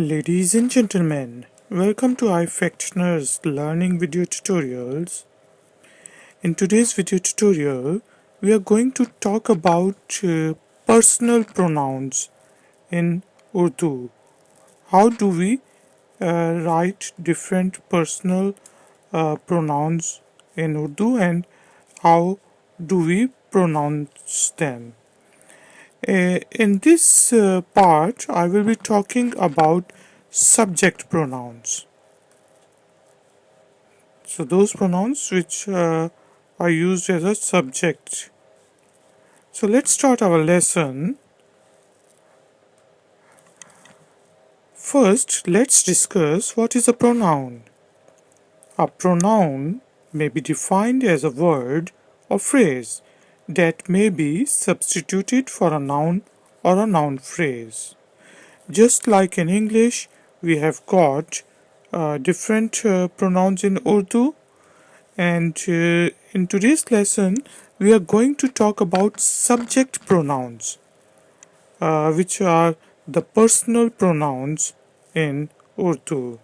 Ladies and gentlemen, welcome to iFactioners Learning Video Tutorials. In today's video tutorial, we are going to talk about personal pronouns in Urdu. How do we write different personal pronouns in Urdu and how do we pronounce them? In this part, I will be talking about subject pronouns. So those pronouns which are used as a subject. So let's start our lesson. First, let's discuss what is a pronoun. A pronoun may be defined as a word or phrase that may be substituted for a noun or a noun phrase. Just like in English, we have got different pronouns in Urdu, and in today's lesson, we are going to talk about subject pronouns, which are the personal pronouns in Urdu.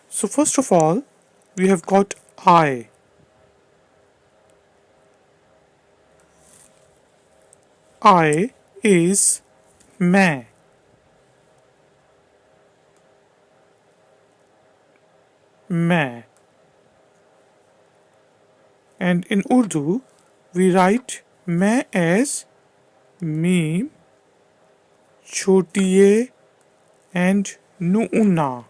So first of all, we have got I. I is मैं. मैं. And in Urdu, we write मैं as meme, छोटी ए and nuuna.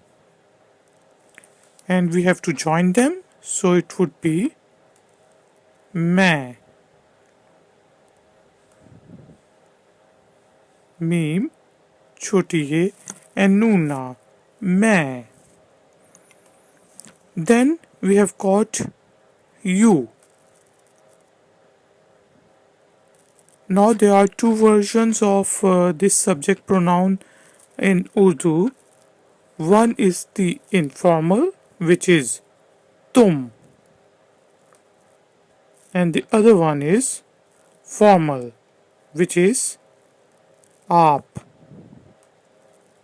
And we have to join them, so it would be मैं. Meme, छोटी ए and nuuna. मैं. Then we have got you. Now there are two versions of this subject pronoun in Urdu. One is the informal, which is tum, and the other one is formal, which is aap.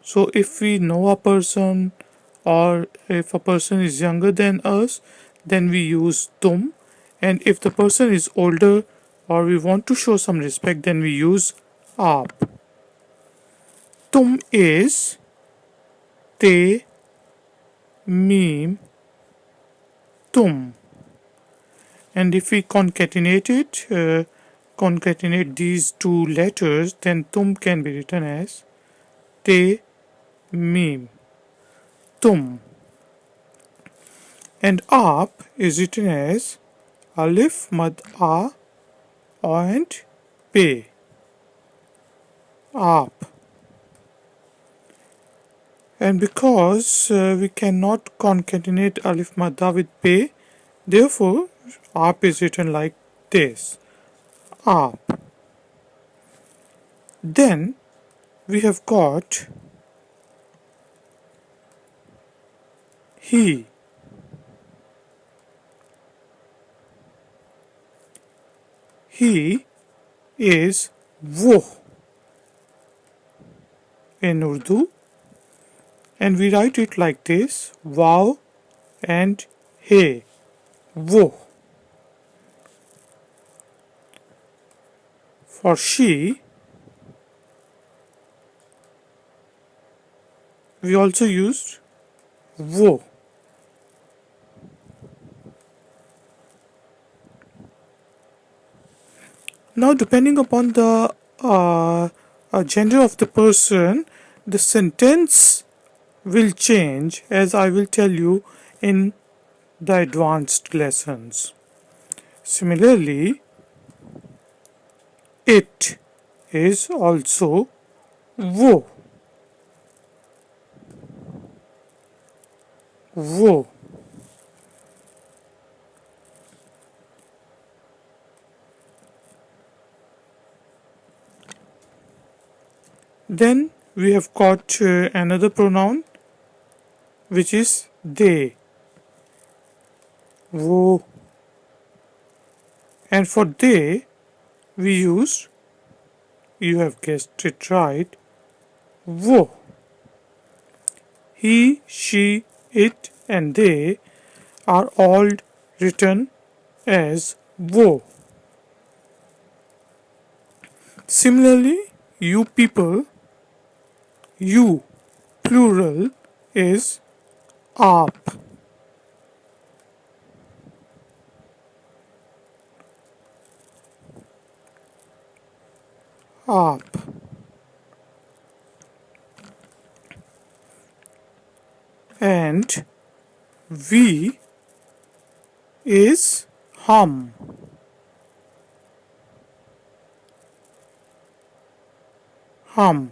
So if we know a person or if a person is younger than us, then we use tum, and if the person is older or we want to show some respect, then we use aap. Tum is te, meem, tum, and if we concatenate these two letters, then tum can be written as te, meem, tum, and aap is written as alif mad a and pe, aap. And because we cannot concatenate alif madda with pe, therefore aap is written like this, aap. Then we have got he. He is wo in Urdu, and we write it like this, waw and he, wo. For she, we also used wo. Now, depending upon the gender of the person, the sentence will change, as I will tell you in the advanced lessons. Similarly, it is also wo. Wo. Then we have got another pronoun, which is they, wo, and for they we use, you have guessed it right, wo. He, she, it and they are all written as wo. Similarly, you people, you plural is aap. Aap. And we is hum. Hum.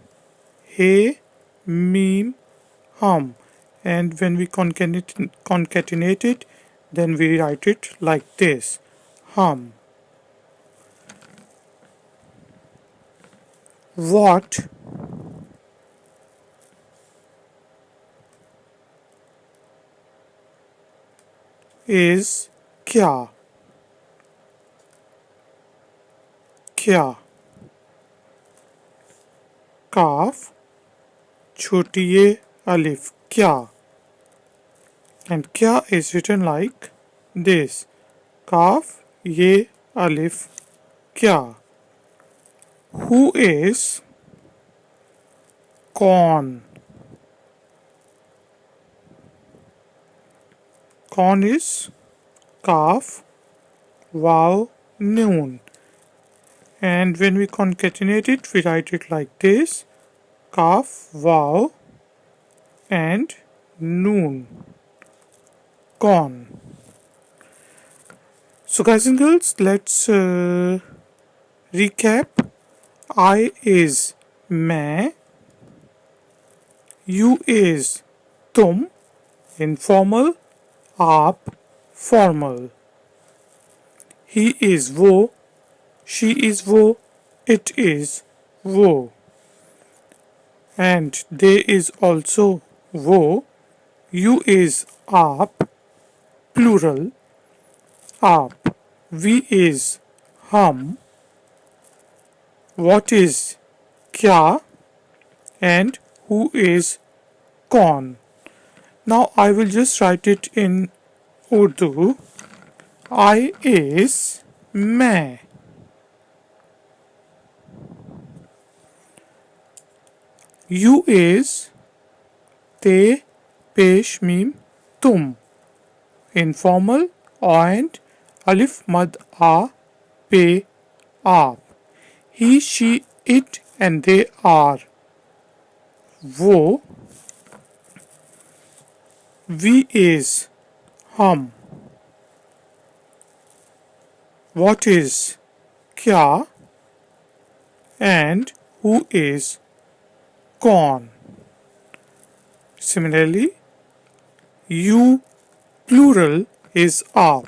He, meme, hum. And when we concatenate it, then we write it like this. Hum. What is kya? Kya. Kaf, choti ye alif, kya. And kya is written like this. Kaf, ye alif, kya. Who is kaun? Kaun is kaf, waw, noon. And when we concatenate it, we write it like this. Kaf, waw and noon. Kaun. So guys and girls, let's recap. I is मैं, you is तुम, informal, आप, formal. He is वो, she is वो, it is वो. And they is also वो, you is आप, plural, आप. We is हम, what is kya, and who is kaun. Now I will just write it in Urdu. I is मैं. You is te, pesh, mim, tum. Informal and alif mad a, pe, aap. He, she, it and they are वो. We is हम. What is kya, and who is kaun. Similarly, you plural is aap.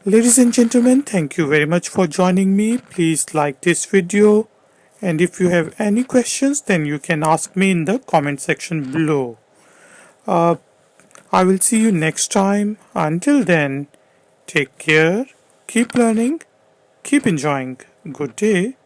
Ladies and gentlemen, thank you very much for joining me. Please like this video, and if you have any questions, then you can ask me in the comment section below. I will see you next time. Until then, take care, keep learning, keep enjoying. Good day.